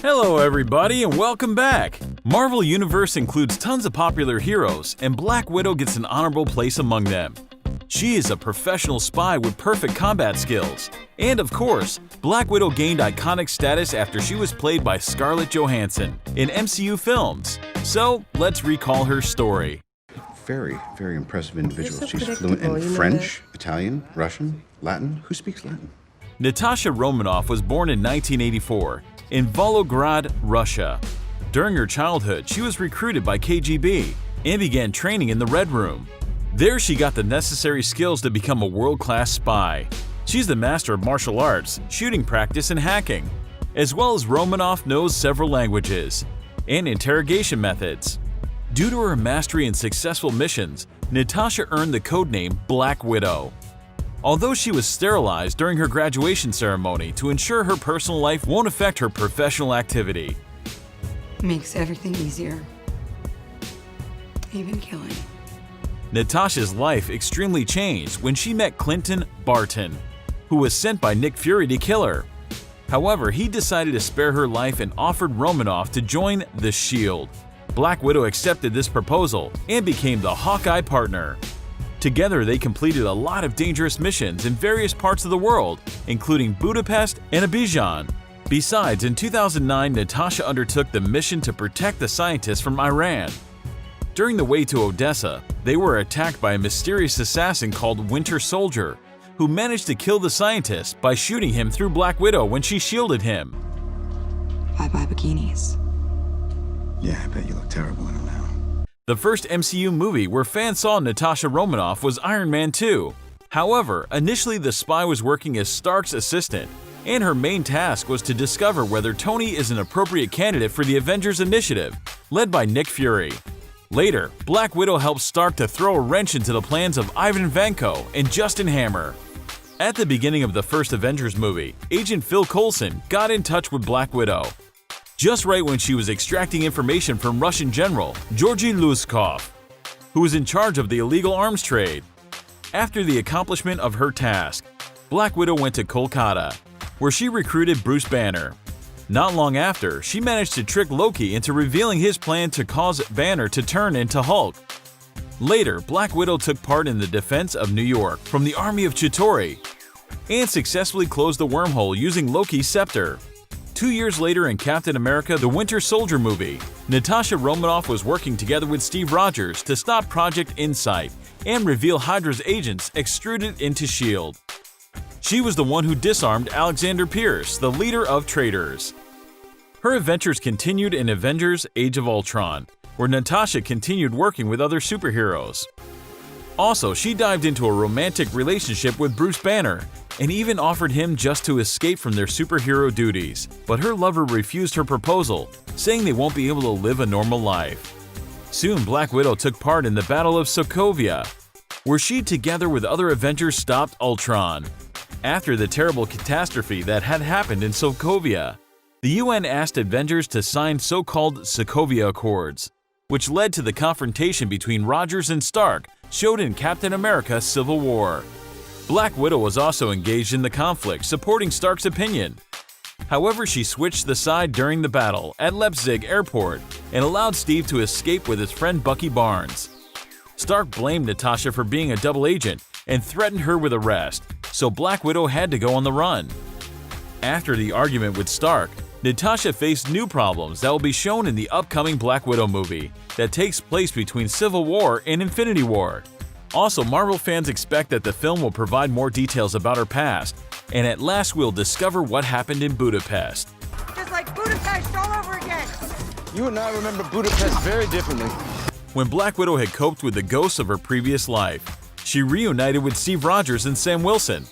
Hello everybody and welcome back! Marvel Universe includes tons of popular heroes, and Black Widow gets an honorable place among them. She is a professional spy with perfect combat skills. And of course, Black Widow gained iconic status after she was played by Scarlett Johansson in MCU films. So let's recall her story. Very impressive individual. She's fluent in French, Italian, Russian, Latin. Who speaks Latin? Natasha Romanoff was born in 1984 in Volgograd, Russia. During her childhood, she was recruited by KGB and began training in the Red Room. There she got the necessary skills to become a world-class spy. She's the master of martial arts, shooting practice, and hacking. As well as Romanoff knows several languages and interrogation methods. Due to her mastery in successful missions, Natasha earned the codename Black Widow. Although she was sterilized during her graduation ceremony to ensure her personal life won't affect her professional activity. Makes everything easier. Even killing. Natasha's life extremely changed when she met Clinton Barton, who was sent by Nick Fury to kill her. However, he decided to spare her life and offered Romanoff to join the S.H.I.E.L.D. Black Widow accepted this proposal and became the Hawkeye partner. Together, they completed a lot of dangerous missions in various parts of the world, including Budapest and Abidjan. Besides, in 2009, Natasha undertook the mission to protect the scientists from Iran. During the way to Odessa, they were attacked by a mysterious assassin called Winter Soldier, who managed to kill the scientist by shooting him through Black Widow when she shielded him. Bye-bye bikinis. Yeah, I bet you look terrible in them now. The first MCU movie where fans saw Natasha Romanoff was Iron Man 2. However, initially the spy was working as Stark's assistant, and her main task was to discover whether Tony is an appropriate candidate for the Avengers Initiative, led by Nick Fury. Later, Black Widow helped Stark to throw a wrench into the plans of Ivan Vanko and Justin Hammer. At the beginning of the first Avengers movie, Agent Phil Coulson got in touch with Black Widow, just right when she was extracting information from Russian General Georgy Luskov, who was in charge of the illegal arms trade. After the accomplishment of her task, Black Widow went to Kolkata, where she recruited Bruce Banner. Not long after, she managed to trick Loki into revealing his plan to cause Banner to turn into Hulk. Later, Black Widow took part in the defense of New York from the army of Chitauri and successfully closed the wormhole using Loki's scepter. 2 years later in Captain America: The Winter Soldier movie, Natasha Romanoff was working together with Steve Rogers to stop Project Insight and reveal Hydra's agents extruded into S.H.I.E.L.D. She was the one who disarmed Alexander Pierce, the leader of traitors. Her adventures continued in Avengers: Age of Ultron, where Natasha continued working with other superheroes. Also, she dived into a romantic relationship with Bruce Banner and even offered him just to escape from their superhero duties, but her lover refused her proposal, saying they won't be able to live a normal life. Soon, Black Widow took part in the Battle of Sokovia, where she, together with other Avengers, stopped Ultron. After the terrible catastrophe that had happened in Sokovia, the UN asked Avengers to sign so-called Sokovia Accords, which led to the confrontation between Rogers and Stark showed in Captain America: Civil War. Black Widow was also engaged in the conflict, supporting Stark's opinion. However, she switched the side during the battle at Leipzig Airport and allowed Steve to escape with his friend Bucky Barnes. Stark blamed Natasha for being a double agent and threatened her with arrest, so Black Widow had to go on the run. After the argument with Stark, Natasha faced new problems that will be shown in the upcoming Black Widow movie that takes place between Civil War and Infinity War. Also, Marvel fans expect that the film will provide more details about her past, and at last we'll discover what happened in Budapest. Just like Budapest all over again! You and I remember Budapest very differently. When Black Widow had coped with the ghosts of her previous life, she reunited with Steve Rogers and Sam Wilson.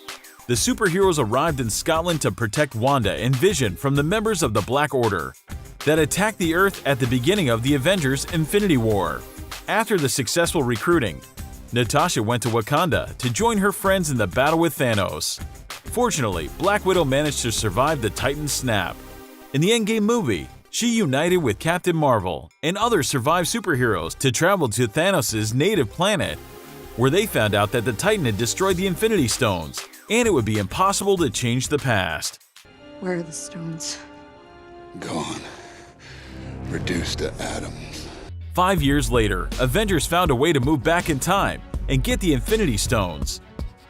The superheroes arrived in Scotland to protect Wanda and Vision from the members of the Black Order that attacked the Earth at the beginning of the Avengers: Infinity War. After the successful recruiting, Natasha went to Wakanda to join her friends in the battle with Thanos. Fortunately, Black Widow managed to survive the Titan snap. In the Endgame movie, she united with Captain Marvel and other survived superheroes to travel to Thanos' native planet, where they found out that the Titan had destroyed the Infinity Stones, and it would be impossible to change the past. Where are the stones? Gone. Reduced to atoms. 5 years later, Avengers found a way to move back in time and get the Infinity Stones.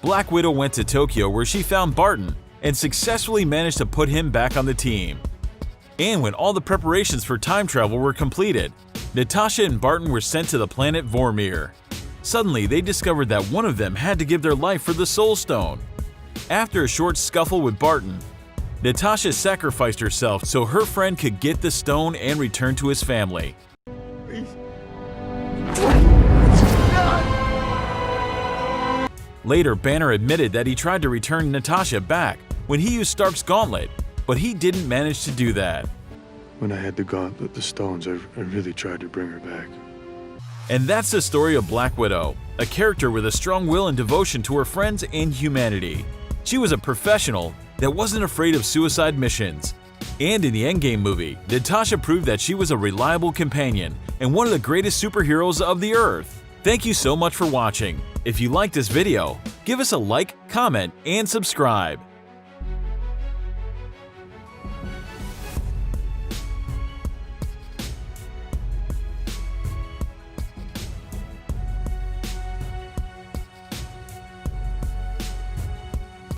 Black Widow went to Tokyo where she found Barton and successfully managed to put him back on the team. And when all the preparations for time travel were completed, Natasha and Barton were sent to the planet Vormir. Suddenly, they discovered that one of them had to give their life for the Soul Stone. After a short scuffle with Barton, Natasha sacrificed herself so her friend could get the stone and return to his family. Later, Banner admitted that he tried to return Natasha back when he used Stark's gauntlet, but he didn't manage to do that. When I had the gauntlet, the stones, I really tried to bring her back. And that's the story of Black Widow, a character with a strong will and devotion to her friends and humanity. She was a professional that wasn't afraid of suicide missions. And in the Endgame movie, Natasha proved that she was a reliable companion and one of the greatest superheroes of the Earth. Thank you so much for watching. If you liked this video, give us a like, comment, and subscribe.